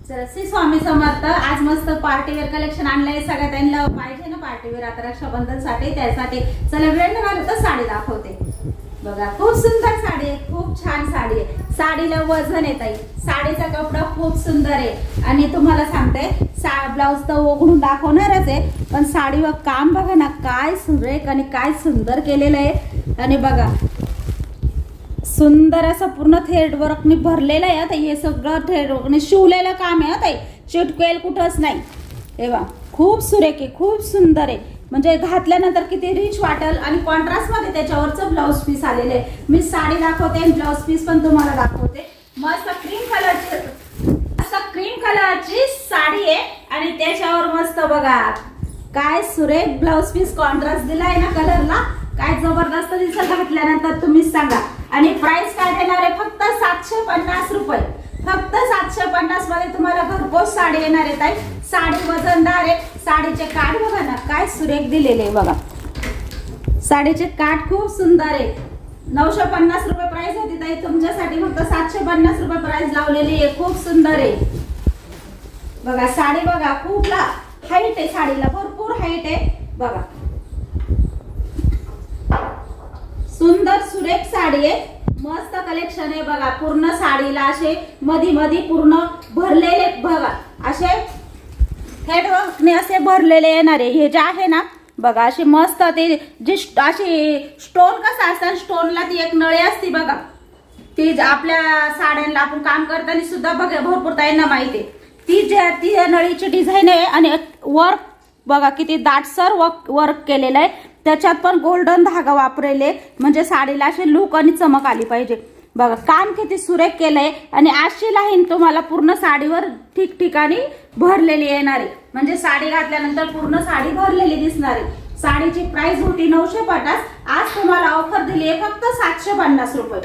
चला श्री स्वामी समर्थ। आज मस्त पार्टीवेअर कलेक्शन आणलंय, सगळ्या त्यांना पाहिजे ना पार्टीवेअर आता रक्षाबंधन साठी, त्यासाठी चला वेळ न घालवता साडी दाखवते। बघा खूप सुंदर साडी आहे, खूप छान साडी आहे। साडीला वजन येत आहे, साडीचा कपडा खूप सुंदर आहे आणि तुम्हाला सांगते ब्लाउज तर उघडून दाखवणारच आहे, पण साडीवर काम बघा ना काय सुरेख आणि काय सुंदर केलेलं आहे। आणि बघा सुंदर असं पूर्ण थ्रेड वर्कने भरलेलं आहे। आता हे सगळं थ्रेड वर्कने शिवलेलं काम आहे। आता चिटकेल कुठंच नाही। हे बघा खूप सुरेख आहे, खूप सुंदर आहे, म्हणजे घातल्यानंतर किती रिच वाटेल। आणि कॉन्ट्रास्ट मध्ये त्याच्यावरचं ब्लाउज पीस आलेलं आहे। मी साडी दाखवते आणि ब्लाउज पीस पण तुम्हाला दाखवते। मस्त क्रीम कलरची साडी आहे आणि त्याच्यावर मस्त बघा काय सुरेख ब्लाउज पीस कॉन्ट्रास्ट दिलाय ना कलरला, काय जबरदस्त दिसत घातल्यानंतर तुम्हीच सांगा। आणि प्राइस काय देणार आहे फक्त 750 रुपये। फक्त 750 मध्ये तुम्हाला घरपोच साडी येणार आहे ताई। साडी वजनदार आहे, साडीचे काठ बघा ना काय सुरेख दिलेले बघा। साडीचे काठ खूप सुंदर आहे। 950 रुपये प्राइस होती ताई, तुमच्यासाठी फक्त 750 रुपये प्राइस लावलेली आहे। खूप सुंदर आहे बघा साडी, बघा खूप हाईट आहे साडीला, भरपूर हाईट आहे बघा। सुंदर सुरेख साडी आहे, मस्त कलेक्शन आहे बघा। पूर्ण साडीला असे मधी मधी पूर्ण भरलेले बघा, असे हेडवर्कने असे भरलेले येणार आहे। हे जे आहे ना बघा असे मस्त ते जे अशी स्टोन कसं असतं, स्टोनला ती एक नळी असते बघा, ती आपल्या साड्यांना आपण काम करताना सुद्धा बघा भरपूर ताईंना माहिती आहे। ती नळीची डिझाईन आहे आणि वर्क बघा किती दाटसर वर्क केलेलं आहे। त्याच्यात पण गोल्डन धागा वापरले, म्हणजे साडीला असे लुक आणि चमक आली पाहिजे बघा। काम किती सुरेख केलंय आणि अशी लाईन तुम्हाला पूर्ण साडीवर ठिकठिकाणी भरलेली येणार आहे, म्हणजे साडी घातल्यानंतर पूर्ण साडी भरलेली दिसणार आहे। साडीची प्राइस होती 950, आज तुम्हाला ऑफर दिली आहे फक्त 750 रुपये।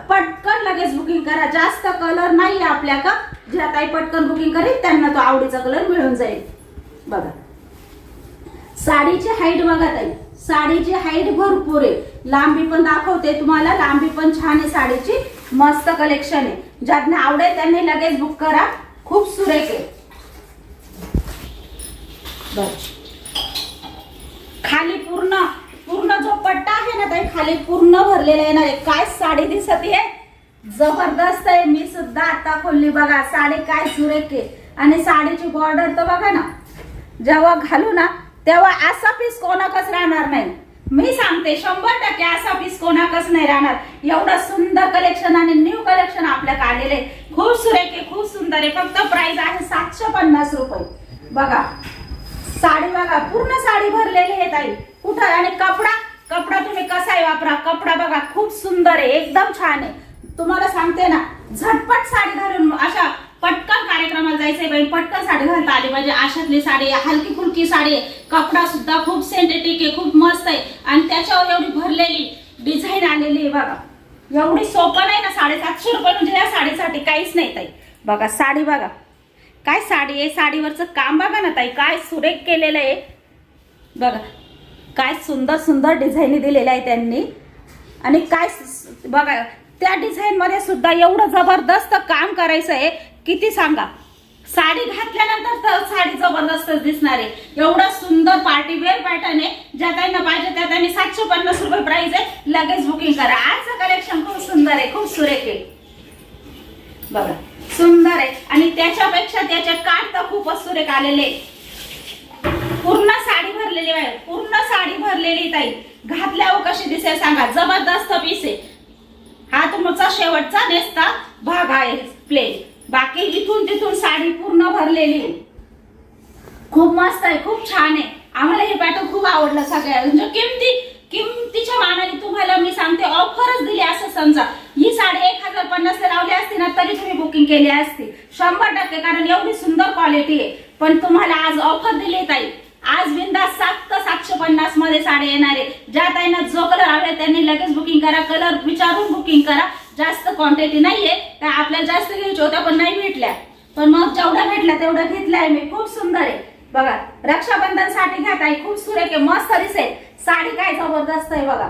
पटकन लगेच बुकिंग करा, जास्त कलर नाही आपल्याकडे, ज्या ताई पटकन बुकिंग करेल त्यांना तो आवडीचा कलर मिळून जाईल बघा। साडीची हाईट बघा ताई, साडीची हाईट भरपूर आहे, लांबी पण दाखवते तुम्हाला, लांबी पण छान आहे साडीची, मस्त कलेक्शन आहे। ज्यांना आवडेल त्यांनी लगेच बुक करा, खूप सुरेख आहे बघ। खाली पूर्ण जो पट्टा आहे ना ताई खाली पूर्ण भरलेला येणार आहे। काय साडी दिसत आहे, जबरदस्त आहे। मी सुद्धा आता खोलली बघा, साडी काय सुरेख आहे। आणि साडीची बॉर्डर तर बघा ना, जेव्हा घालू ना तेव्हा असा पीस कोणाकच राहणार नाही। मी सांगते 100% असा पीस कोणाकच नाही राहणार। एवढं सुंदर कलेक्शन आणि न्यू कलेक्शन आपल्याकडे आलेले, खूप सुरेख आहे, खूप सुंदर आहे। फक्त प्राइस आहे 750 रुपये बघा। साडी बघा पूर्ण साडी भरलेली आहे ताई कुठं। आणि कपडा तुम्ही कसाही वापरा, कपडा बघा खूप सुंदर आहे, एकदम छान आहे। तुम्हाला सांगते ना झटपट साडी घालून अशा पटकन कार्यक्रमाला जायचंय बाई, पटकन साडी घालता आली पाहिजे, अशातली साडी हलकी फुलकी साडी आहे। कपडा सुद्धा खूप सिंथेटिक आहे, खूप मस्त आहे आणि त्याच्यावर एवढी भरलेली डिझाईन आलेली आहे बघा। एवढी सोपं नाही ना, 750 रुपये म्हणजे या साडीसाठी काहीच नाही ताई बघा। साडी बघा काय साडी आहे, साडीवरचं काम बघा ना ताई काय सुरेख केलेलं आहे बघा। काय सुंदर सुंदर डिझाईन दिलेल्या आहे त्यांनी आणि काय बघा त्या डिझाईन मध्ये सुद्धा एवढं जबरदस्त काम करायचं आहे, किती सांगा। साडी घातल्यानंतर तर साडी जबरदस्त दिसणार आहे। एवढं सुंदर पार्टीवेअर पॅटर्न आहे, ज्या त्यांना पाहिजे त्या त्यांनी 750 रुपये प्राइस आहे, लगेच बुकिंग करा। आजचं कलेक्शन खूप सुंदर आहे, खूप सुरेख आहे बघा, सुंदर आहे। आणि त्याच्यापेक्षा त्याचे काठ तर खूपच सुरेख आलेले। पूर्ण साडी भरलेली आहे, पूर्ण साडी भरलेली ताई, घातल्यावर कशी दिसेल सांगा, जबरदस्त पीस आहे। हा तुमचा शेवटचा नेसता भाग आहे प्लेन, बाकी इथून तिथून साडी पूर्ण भरलेली, खूप मस्त आहे, खूप छान आहे। आम्हाला हे पॅटर्न खूप आवडलं सगळ्या, म्हणजे किमतीच्या मानाने तुम्हाला मी सांगते ऑफरच दिली असं समजा। ही साडी 1050 ला लावली असती ना तरी तुम्ही बुकिंग केली असती 100%, कारण एवढी सुंदर क्वालिटी आहे। पण तुम्हाला आज ऑफर दिली ताई, आज बिंदास 750 मध्ये साडी येणार आहे। ज्या ताईंना जो कलर आवडेल त्यांनी लगेच बुकिंग करा, कलर विचारून बुकिंग करा। जास्त क्वांटिटी नाहीये, त्या आपल्याला जास्त घ्यायच्या होत्या पण नाही भेटल्या, पण मग जेवढ्या भेटल्या तेवढ्या घेतल्या मी। खूप सुंदर आहे बघा, रक्षाबंधन साठी घ्या ताई, खूप सुरेख आहे, मस्त दिसेल साडी, काय जबरदस्त आहे बघा।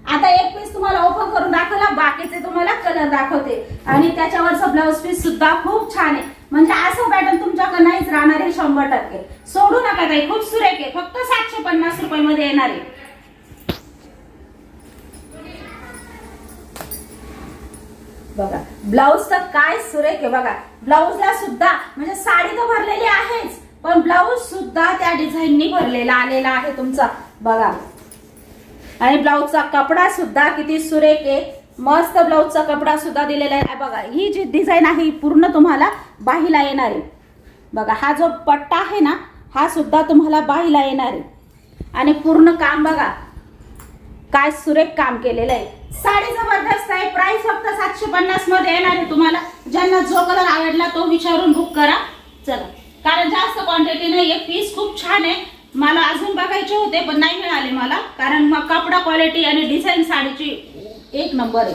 आता एक पीस तुम्हाला ओपन करून दाखवला, बाकीचे तुम्हाला कलर कलर दाखवते आणि त्याच्यावरचा ब्लाऊज पीस सुद्धा खूप छान आहे. म्हणजे असं पॅटर्न तुमच्याकडे नाहीच राहणार आहे 100%. सोडू नका ताई, खूप सुरेख आहे. फक्त 750 रुपये मध्ये येणार आहे. बघा ब्लाऊज तर काय सुरेख आहे. बघा ब्लाऊजला सुद्धा म्हणजे साडी तर भरलेली आहेच, पण ब्लाऊज सुद्धा त्या डिझाईननी भरलेला आलेला आहे तुमचा. बघा आणि ब्लाऊजचा कपडा सुद्धा किती सुरेख आहे. मस्त ब्लाऊजचा कपडा सुद्धा दिलेला आहे. बघा ही जी डिझाईन आहे ही पूर्ण तुम्हाला बाहीला येणार आहे. बघा हा जो पट्टा आहे ना हा सुद्धा तुम्हाला बाहीला येणार आहे. आणि पूर्ण काम बघा काय सुरेख काम केलेलं आहे. साडी जबरदस्त आहे. प्राइस फक्त 750 मध्ये येणार आहे तुम्हाला. ज्यांना जो कलर आवडला तो विचारून बुक करा. चला, कारण जास्त क्वांटिटी नाहीये. पीस खूप छान आहे. मला अजून बघायचे होते पण नाही मिळाले मला, कारण मग कपडा क्वालिटी आणि डिझाईन साडीची एक नंबर आहे.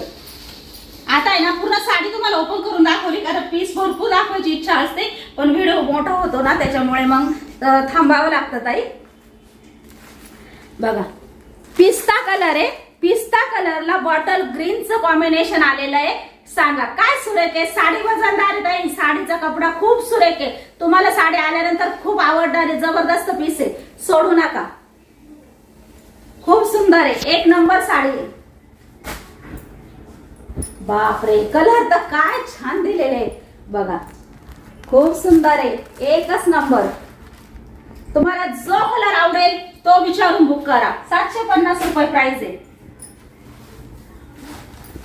आता आहे ना पूर्ण साडी तुम्हाला ओपन करून दाखवली, कारण पीस भरपूर दाखवायची इच्छा असते पण व्हिडिओ मोठा होतो ना त्याच्यामुळे मग थांबावं लागतं ताई. बघा पिस्ता कलर आहे. पिस्ता कलरला बॉटल ग्रीनचं कॉम्बिनेशन आलेलं आहे. सांगा काय सुरेख आहे. साडी वजनदार आहे ताई. साडीचा कपडा खूप सुरेख आहे. तुम्हाला साडी आल्यानंतर खूप आवडणार आहे. जबरदस्त पीस आहे, सोडू नका. खूप सुंदर आहे, एक नंबर साडी आहे. बापरे कलर तर काय छान दिलेले आहे. बघा खूप सुंदर आहे, एकच नंबर. तुम्हाला जो कलर आवडेल तो विचारून बुक करा. 750 रुपये प्राइस आहे.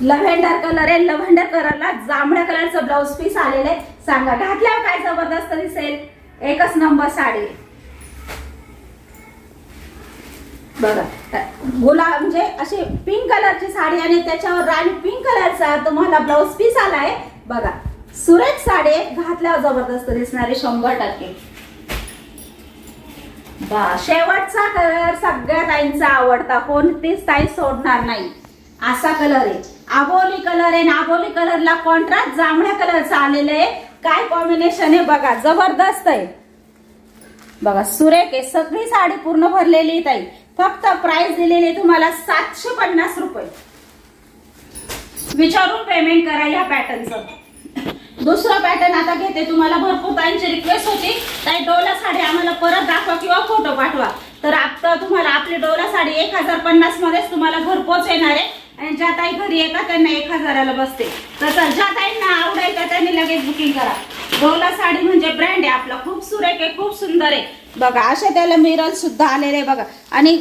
लव्हेंडर कलर आहे. लव्हेंडर कलरला जांभळ्या कलरचं ब्लाऊज पीस आलेलं आहे. सांगा घातल्यावर काय जबरदस्त दिसेल. एकच नंबर साडी. बघा गुलाब म्हणजे अशी पिंक कलरची साडी आणि त्याच्यावर राणी पिंक कलरचा तुम्हाला ब्लाऊज पीस आलाय. बघा सुरेख साडी घातल्यावर जबरदस्त दिसणार आहे 100%. शेवटचा कलर सगळ्या ताईंचा आवडता, कोणतीच ताई सोडणार नाही असा कलर आहे. आबोली कलर आहे. आबोली कलरला कॉन्ट्रास्ट जांभळ्या कलरचा आलेलं आहे. काय कॉम्बिनेशन आहे बघा, जबरदस्त आहे. बघा सुरेख आहे. सगळी साडी पूर्ण भरलेली ताई. फक्त प्राइस दिलेली तुम्हाला 750 रुपये. विचारून पेमेंट करा या पॅटर्नचं. दुसरा पॅटर्न आता घेते. तुम्हाला भरपूर ताईंची रिक्वेस्ट होती ताई डोला साडी आम्हाला परत दाखवा किंवा फोटो पाठवा. तर आता तुम्हाला आपली डोला साडी 1050 मध्येच तुम्हाला घरपोच येणार आहे. आणि ज्या ताई घरी येतात त्यांना 1000ला बसते. तर ज्या ताईंना आवडायचं त्यांनी लगेच बुकिंग करा. डोला साडी म्हणजे ब्रँड आहे आपला. खूप सुरेख आहे, खूप सुंदर आहे. बघा असे त्याला मिरर सुद्धा आलेले बघा. आणि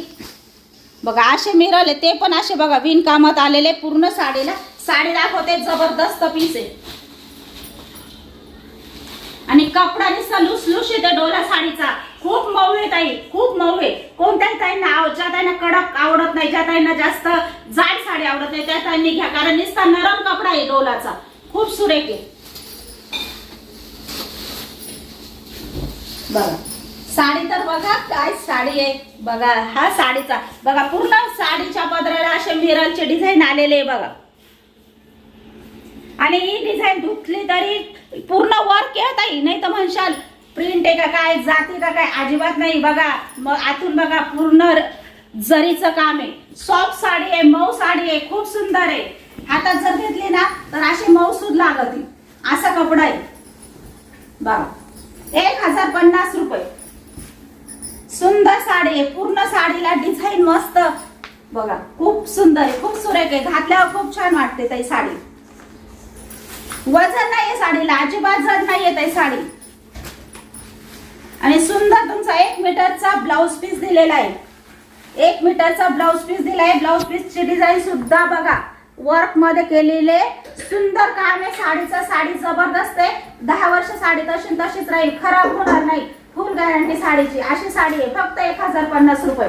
बघा असे मिरर आहे ते पण असे बघा विण कामात आलेले. पूर्ण साडीला साडी दाखवते, जबरदस्त पीस आहे. आणि कपडा निस्ता लुसलुशीत आहे डोला साडीचा. खूप मऊ आहे ताई, खूप मऊ आहे. कोणत्याही ताईंना ज्या ताईंना कडक आवडत नाही, ज्या ताईंना जास्त जाड साडी आवडत नाही त्या ताईंनी घ्या, कारण निस्ता नरम कपडा आहे डोलाचा. खूप सुरेख आहे. बघा साडी तर बघा काय साडी आहे. बघा हा साडीचा बघा पूर्ण साडीच्या पदराला असे मिररचे डिझाईन आलेले आहे बघा. आणि ही डिझाईन धुतली तरी पूर्ण वर्क आहे ताई. नाही तर म्हणशाल प्रिंट आहे का काय, जाती का काय, अजिबात नाही. बघा मग आतून बघा पूर्ण जरीचं काम आहे. सॉफ्ट साडी आहे, मऊ साडी आहे, खूप सुंदर आहे. हातात जर घेतली ना तर अशी मऊ सूद लागते. असा कपडा आहे बघा. 1050 रुपये. सुंदर साडी आहे. पूर्ण साडीला डिझाईन मस्त बघा. खूप सुंदर आहे, खूप सुरेख आहे. घातल्यावर खूप छान वाटते ताई साडी. वजन नाहीये साडीला, अजिबात जड नाहीये ताई साडी. आणि सुंदर तुमचा 1 मीटरचा ब्लाऊज पीस दिलेला आहे. 1 मीटरचा ब्लाऊज पीस दिलाय. ब्लाऊज पीसची डिझाईन सुद्धा बघा वर्क मध्ये केलेले सुंदर काम आहे साडीचं. साडी जबरदस्त आहे. 10 वर्ष साडी तशीच राहील, खराब होणार नाही. फुल गॅरंटी साडीची. अशी साडी आहे फक्त 1050 रुपये.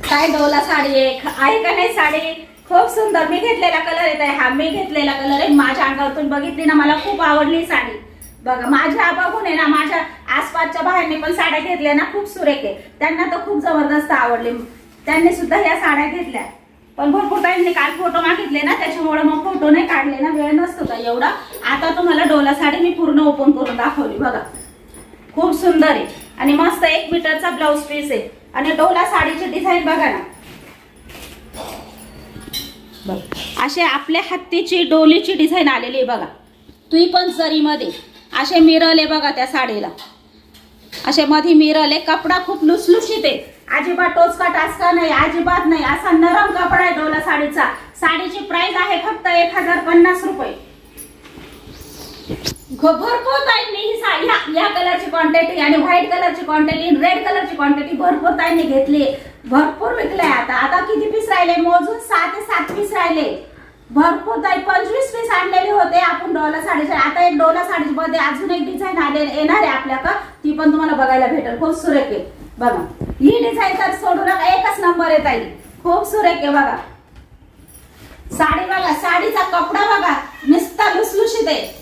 काय डोला साडी आहे का नाही साडी. खूप सुंदर. मी घेतलेला कलर येत आहे हा. मी घेतलेला कलर आहे. माझ्या अंगावरून बघितली ना मला खूप आवडली साडी. बघा माझ्या बघून आहे ना माझ्या आसपासच्या बाहेरने पण साड्या घेतल्या ना, खूप सुरेख आहे. त्यांना तर खूप जबरदस्त आवडली. त्यांनी सुद्धा या साड्या घेतल्या. पण भरपूर ताईंनी काल फोटो मागितले ना त्याच्यामुळे मग फोटो नाही काढले ना, वेळ नसतो का एवढा. आता तुम्हाला डोला साडी मी पूर्ण ओपन करून दाखवली बघा. खूप सुंदर आहे आणि मस्त 1 मीटरचा ब्लाऊज पीस आहे. आणि डोला साडीची डिझाईन बघा ना. बघ असे आपल्या हत्तीची डोलीची डिझाईन आलेली आहे बघा. तुही पण जरीमध्ये असे मिरले बघा त्या साडीला, असे मध्ये मिरले. कपडा खूप लुसलुशीत आहे, अजिबात टोचका टाचका नाही, अजिबात नाही. असा नरम कपडा आहे डोला साडीचा. साडीची प्राइस आहे फक्त 1050 रुपये. भरपूर ताईंनी ही या कलरची क्वांटिटी आणि व्हाईट कलरची क्वांटिटी, रेड कलरची क्वांटिटी भरपूर ताईंनी घेतली, भरपूर विकले. आता किती पीस राहिले मोजून? 6 ते 7 पीस राहिले. भरपूर ताई 25 पीस आणलेले होते आपण डोला साडीचे. आता एक डोला साडीमध्ये अजून एक डिझाईन येणार आहे आपल्याकडे, ती पण तुम्हाला बघायला भेटेल. खूप सुरेख आहे बघा ही डिझाईन, तर सोडू नका, एकच नंबर आहे ताई. खूप सुरेख आहे बघा साडी. बघा साडीचा कपडा बघा नुसता लुसलुशीत आहे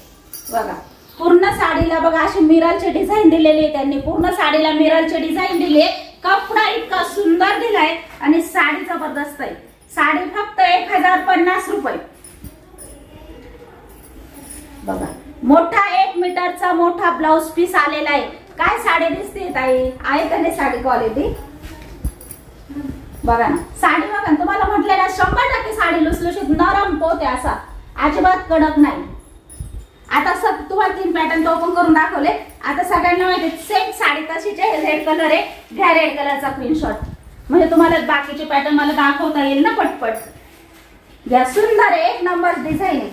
बघा. पूर्ण साडीला बघा अशी मिरलची डिझाईन दिलेली आहे त्यांनी, पूर्ण साडीला मिरलची डिझाईन दिली आहे. कपडा इतका सुंदर दिलाय आणि साडी जबरदस्त आहे. साडी फक्त 1050 रुपये बघा. मोठा 1 मीटरचा मोठा ब्लाउज पीस आलेला आहे. काय साडी दिसते ताई, आहे का नाही साडी क्वालिटी बघा ना. साडी बघा तुम्हाला म्हटलेलं 100% साडी लुसलुशीत नरम पोत आहे, असा अजिबात कडक नाही. आता तुम्हाला 3 पॅटर्न ओपन करून दाखवले. आता सगळ्यांना माहिती सेम साडी तशीच आहे, रेड कलर आहे. घ्या रेड कलरचा स्क्रीनशॉट, म्हणजे तुम्हाला बाकीचे पॅटर्न मला दाखवता येईल ना पटपट. घ्या, सुंदर आहे, 1 नंबर डिझाईन आहे.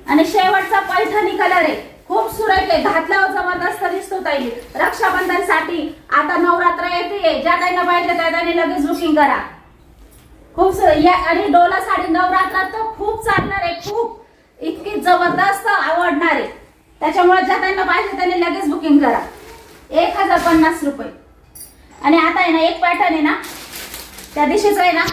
आणि शेवटचा पैठणी कलर आहे, खूप सुरेख आहे. घातल्यावर जबरदस्त दिसतो ताई. रक्षाबंधन साठी आता नवरात्र येते, ज्या त्यांना पाहिजे त्या त्यांनी लगेच बुकिंग करा. खूप आणि डोला साडी नवरात्रात तर खूप चालणार आहे, खूप इतकी जबरदस्त आवडणार आहे. त्याच्यामुळे ज्या त्यांना पाहिजे त्यांनी लगेच बुकिंग करा. 1050 रुपये. आणि आता आहे ना एक पॅटर्न आहे ना, त्या दिवशीच आहे ना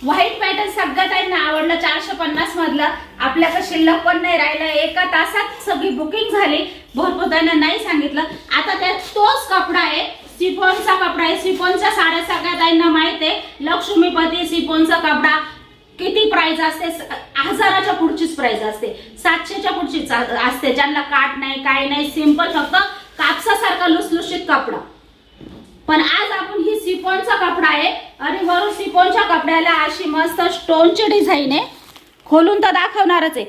व्हाईट पॅटर्न सगळ्या त्यांना आवडलं. 450 मधलं आपल्याकडे शिल्लक पण नाही राहिलं. एका तासात सगळी बुकिंग झाली. भरपूर त्यांना नाही सांगितलं. आता त्यात तोच कपडा आहे, सिफॉनचा कपडा आहे. सिफॉनच्या साड्या सगळ्या त्यांना माहित आहे. लक्ष्मीपती सिफॉनचा कपडा किती प्राइस असते? 1000च्या पुढचीच प्राइस असते, 700च्या पुढचीच असते. ज्यांना काट नाही काय नाही, सिंपल फक्त कापसासारखा लुसलुशीत कपडा. पण आज आपण ही सिफॉनचा कपडा आहे आणि वरून सिफॉनच्या कपड्याला अशी मस्त स्टोनची डिझाईन आहे. खोलून तर दाखवणारच आहे.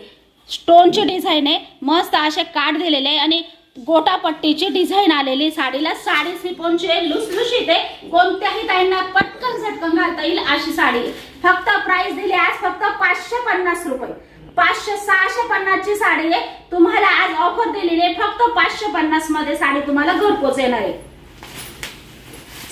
स्टोनची डिझाईन आहे, मस्त असे काट दिलेले आहे आणि गोटापट्टीची डिझाईन आलेली साडीला. साडी सिफॉनची लुसलुशीत आहे, कोणत्याही ताईंना पटकन झटकन घालता येईल अशी साडी. फक्त प्राइस दिली आज फक्त 550 रुपये. 650 ची साडी आहे. तुम्हाला आज ऑफर दिलेली आहे फक्त 550 मध्ये साडी तुम्हाला घरपोच येणार आहे.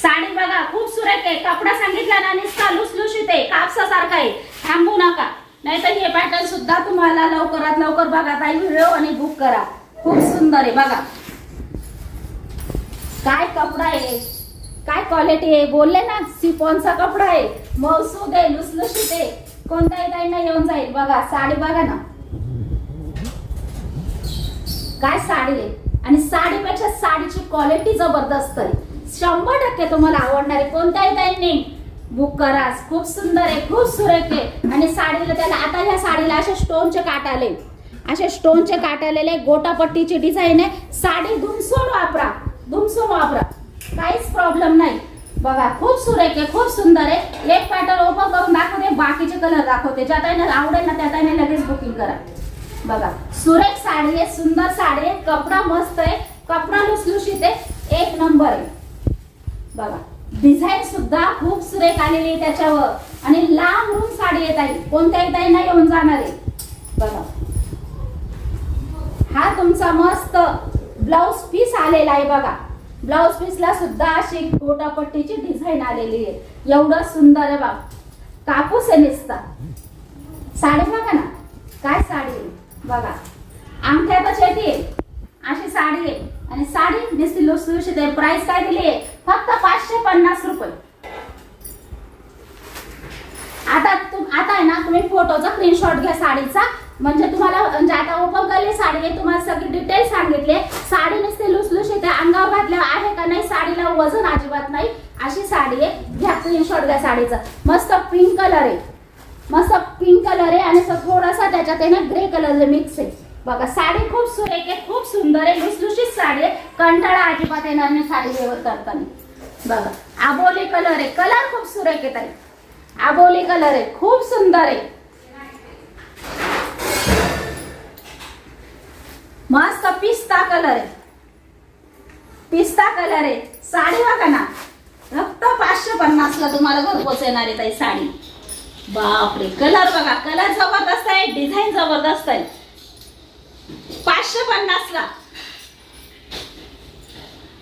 साडी बघा खूप सुरेख आहे. कपडा सांगितला ना नुसता लुसलुशीत आहे, कापसासारखा आहे. थांबू नका, नाहीतर हे पॅटर्न सुद्धा तुम्हाला लवकरात लवकर बघा ताई व्हिडिओ आणि बुक करा. खूप सुंदर आहे बघा. काय कपडा आहे, काय क्वालिटी आहे. बोलले ना सिफॉनचा कपडा आहे, मौसूद आहे, लुसलुशीत आहे. कोणत्याही ताईंना येऊन जाईल. बघा साडी बघा ना, काय साडी आहे. आणि साडीपेक्षा साडीची क्वालिटी जबरदस्त आहे. 100% तुम्हाला आवडणार आहे. कोणत्याही ताईंनी बुक करा. खूप सुंदर आहे, खूप सुरेख आहे. आणि साडीला त्याला आता ह्या साडीला असे स्टोनचे काट आले, असे स्टोनचे काट आलेले. गोटापट्टीची डिझाईन आहे. साडी धुमसून वापरा, धुमसून वापरा, काहीच प्रॉब्लेम नाही. बघा खूप सुरेख आहे, खूप सुंदर आहे. एक पॅटर्न ओपन करून दाखवते, बाकीचे कलर दाखवते. ज्या ताईंना आवडेल ना त्या ताईंना लगेच बुकिंग करा. बघा सुरेख साडी आहे, सुंदर साडी आहे. कपडा मस्त आहे, कपडा लुसलुशीत आहे, 1 नंबर आहे. बघा डिझाईन सुद्धा खूप सुरेख आलेली आहे त्याच्यावर. आणि लांब रूम साडी येत आहे, कोणत्याही ताईंना येऊन जाणार आहे. बघा हा तुमचा मस्त ब्लाउज पीस आलेला आहे. बघा ब्लाउज पीसला सुद्धा अशी गोटापट्टीची डिझाईन आलेली आहे. एवढं सुंदर आहे बघा, कापूस आहे नुसता. साडी बघा ना, काय साडी आहे बघा. अंगठ्यातच येते अशी साडी आहे. आणि साडी नुसती लुसलुशीत आहे. प्राइस काय दिली आहे फक्त 550 रुपये. आता आहे ना तुम्ही फोटोचा स्क्रीनशॉट घ्या साडीचा, म्हणजे तुम्हाला म्हणजे आता ओपन केली साडी आहे, तुम्हाला सगळी डिटेल सांगितले. साडी नुसती लुसलुशीत आहे, अंगावर घातल्यावर आहे का नाही, साडीला वजन अजिबात नाही अशी साडी आहे. घ्या स्क्रीनशॉट घ्या साडीचा. मस्त पिंक कलर आहे, मस्त पिंक कलर आहे आणि थोडासा त्याच्यात आहे ना ग्रे कलर मिक्स आहे. बघा साडी खूप सुरेख आहे, खूप सुंदर आहे, लुसलुशीत साडी आहे. कंटाळा अजिबात येणार नाही साडी व्यवहार करताना. बघा आबोली कलर आहे, कलर खूप सुरेख आहे ताई. आबोली कलर आहे, खूप सुंदर आहे, मस्त पिस्ता कलर आहे, पिस्ता कलर आहे. साडी बघा ना, फक्त 550 ला तुम्हाला घरपोच येणार आहे ताई साडी. बापरे, कलर बघा, कलर जबरदस्त आहे, डिझाईन जबरदस्त आहे. 550 ला.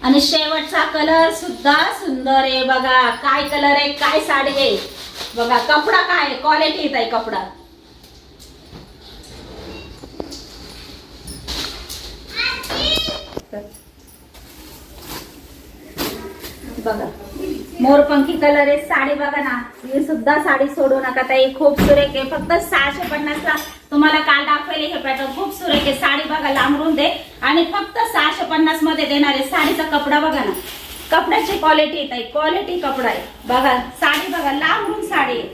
आणि शेवटचा कलर सुद्धा सुंदर आहे बघा. काय कलर आहे, काय साडी आहे बघा. कपडा काय क्वालिटी येत आहे कपडा. बघा मोरपंखी कलर आहे. साडी बघा ना, ही सुद्धा साडी सोडू नका ताई, खूप सुरेख आहे. फक्त 650 ला तुम्हाला काल दाखवले हे पॅटर्न, खूप सुरेख आहे. साडी बघा लांबरून दे आणि फक्त 650 मध्ये देणार आहे. साडीचा कपडा बघा ना, कपड्याची क्वालिटी आहे ताई, क्वालिटी कपडा आहे बघा. साडी बघा, लांबरून साडी आहे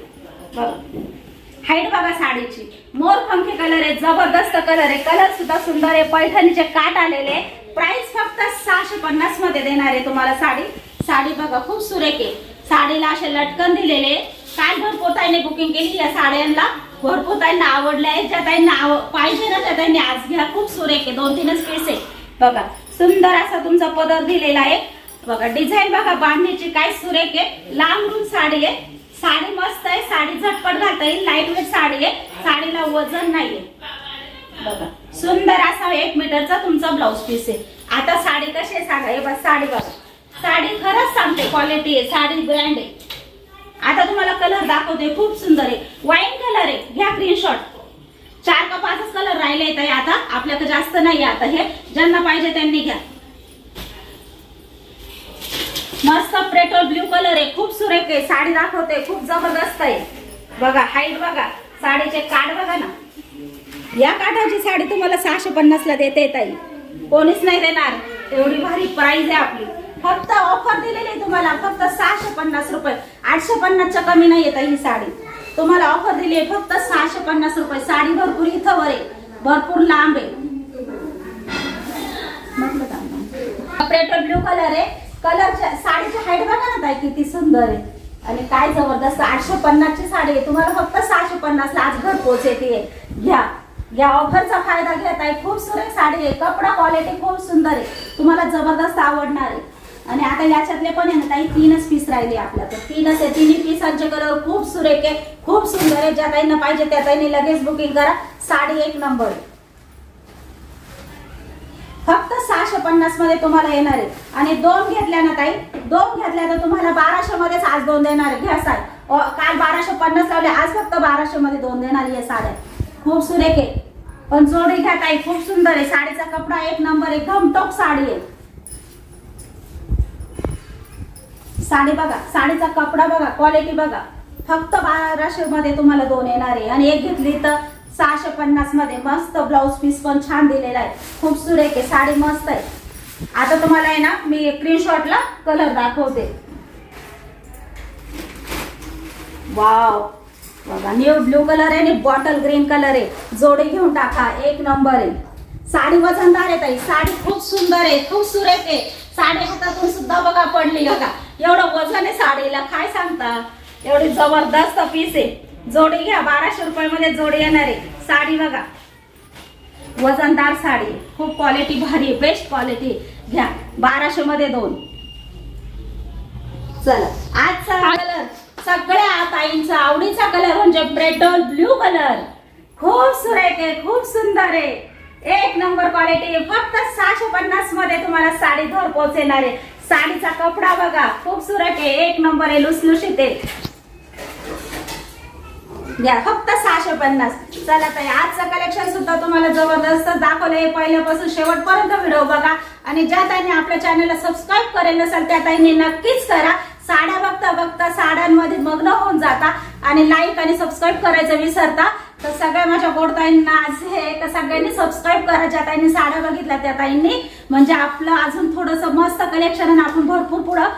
बघा. हाईट बघा साडीची, मोरपंखी कलर आहे, जबरदस्त कलर आहे. कलर सुद्धा सुंदर आहे. पैठणीचे काठ आलेले. प्राइस फक्त 650 मध्ये देणार आहे तुम्हाला साडी. साडी बघा खूप सुरेख आहे. साडीला असे लटकन दिलेले. काल भरपूर ताईने बुकिंग केली या साड्यांना, भरपूर ताईंना आवडल्या आहेत. ज्या ताईंना पाहिजे ना त्या ताईंनी आज घ्या. खूप सुरेख आहे. 2-3च पीस आहे बघा. सुंदर असा तुमचा पदर दिलेला आहे बघा. डिझाईन बघा बांधणीची काय सुरेख आहे. लांबरून साडी आहे. साडी मस्त आहे. साडी झटपट घालता येईल. लाईट वेट साडी आहे. साडीला वजन नाहीये बघा. सुंदर असा 1 मीटरचा तुमचा ब्लाउज पीस आहे. आता साडी कशी आहे सांगा. हे बघ साडी बघा. साडी खरंच सांगते क्वालिटी आहे. साडी ब्रँड आहे. आता तुम्हाला कलर दाखवते, खूप सुंदर आहे. वाईन कलर आहे. घ्या स्क्रीनशॉट. 4 का 5 कलर राहिले आहेत आता आपल्याकडे, जास्त नाही आता. हे ज्यांना पाहिजे त्यांनी घ्या. मस्त पेट्रोल ब्ल्यू कलर आहे. खूप सुरेख आहे. साडी दाखवते, खूप जबरदस्त आहे बघा. हाईट बघा. साडीचे काठ बघा ना. या काठाची साडी तुम्हाला 650 ला देते ताई, कोणीच नाही देणार. एवढी भारी प्राइस आहे आपली. फक्त ऑफर दिलेली आहे तुम्हाला, फक्त 650 रुपये. 850 च्या कमी नाही येत ही साडी. तुम्हाला ऑफर दिली आहे फक्त 650 रुपये. साडी भरपूर इथं वर आहे, भरपूर लांब आहे. पेट्रोल ब्ल्यू कलर आहे. कलरच्या साडीची हाईट बघा ना ताई किती सुंदर आहे आणि काय जबरदस्त. 850 ची साडी आहे. तुम्हाला फक्त 650 ला आज घर पोहोचते. घ्या या ऑफरचा फायदा घेत आहे. खूप सुरेख साडी आहे. कपडा क्वालिटी खूप सुंदर आहे. तुम्हाला जबरदस्त आवडणार आहे. आणि आता याच्यातले पण आहे ना ताई 3च पीस राहिले आपल्याकडे. 3च आहे. 3 पीसांचे कलर खूप सुरेख आहे, खूप सुंदर आहे. ज्या ताईंना पाहिजे त्या ताईंनी लगेच बुकिंग करा. साडी 1 नंबर आहे. फक्त 650 मध्ये तुम्हाला येणार आहे. आणि 2 घेतल्या ना ताई, 2 घेतल्या तर तुम्हाला 1200 मध्येच आज 2 देणार आहे. घ्या साडी. काल 1250 लावले, आज फक्त 1200 मध्ये 2 देणार आहे. साड्या खूप सुरेख आहे. पण जोडी घ्या ताई, खूप सुंदर आहे. साडीचा कपडा 1 नंबर आहे. घमटोक साडी आहे. साडी बघा, साडीचा कपडा बघा, क्वालिटी बघा. फक्त 1200 मध्ये तुम्हाला 2 येणार आहे. आणि एक घेतली तर 650 मध्ये. मस्त ब्लाउज पीस पण छान दिलेला आहे. खूप सुरेख आहे. साडी मस्त आहे. आता तुम्हाला आहे ना मी स्क्रीनशॉटला कलर दाखवते. वाव बघा, न्यू ब्लू कलर आहे आणि बॉटल ग्रीन कलर आहे. जोडी घेऊन टाका, 1 नंबर आहे. साडी वजनदार आहे ताई. साडी खूप सुंदर आहे, खूप सुरेख आहे. साडी हातातून सुद्धा बघा पडली बघा. एवढं वजन आहे साडीला, काय सांगता. एवढी जबरदस्त पीस आहे. जोडी घ्या. 1200 रुपये मध्ये जोडी येणार आहे. साडी बघा, वजनदार साडी, खूप क्वालिटी भारी, बेस्ट क्वालिटी. घ्या 1200 मध्ये 2. चला आजचा कलर सगळ्या ताईंचा आवडीचा कलर म्हणजे पेट्रोल ब्ल्यू कलर. खूप सुरेख आहे, खूप सुंदर आहे. 1 नंबर क्वालिटी. फक्त 650 मध्ये तुम्हाला साडी घर पोहोचणार आहे. साडीचा कपडा बघा, खूप सुरेख आहे. 1 नंबर आहे, लुसलुशीत आहे. घ्या फक्त 650. चला ताई, आजचं कलेक्शन सुद्धा तुम्हाला जबरदस्त दाखवलंय. पहिल्यापासून शेवटपर्यंत व्हिडिओ बघा. आणि ज्या ताईंनी आपल्या चॅनलला सबस्क्राईब करेल नसेल त्या ताईंनी नक्कीच करा. साड्या बघता बघता साड्यांमध्ये मग्न होऊन जाता आणि लाईक आणि सबस्क्राईब करायचं विसरता. तर सगळ्या माझ्या गोड ताईंना आज हे सगळ्यांनी सबस्क्राईब करा. ज्या ताईंनी साड्या बघितल्या त्या ताईंनी, म्हणजे आपलं अजून थोडंसं मस्त कलेक्शन आणि आपण भरपूर पुढं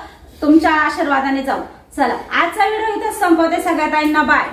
तुमच्या आशीर्वादाने जाऊ. चला आजचा व्हिडिओ इथेच संपवते. सगळ्या ताईंना बाय.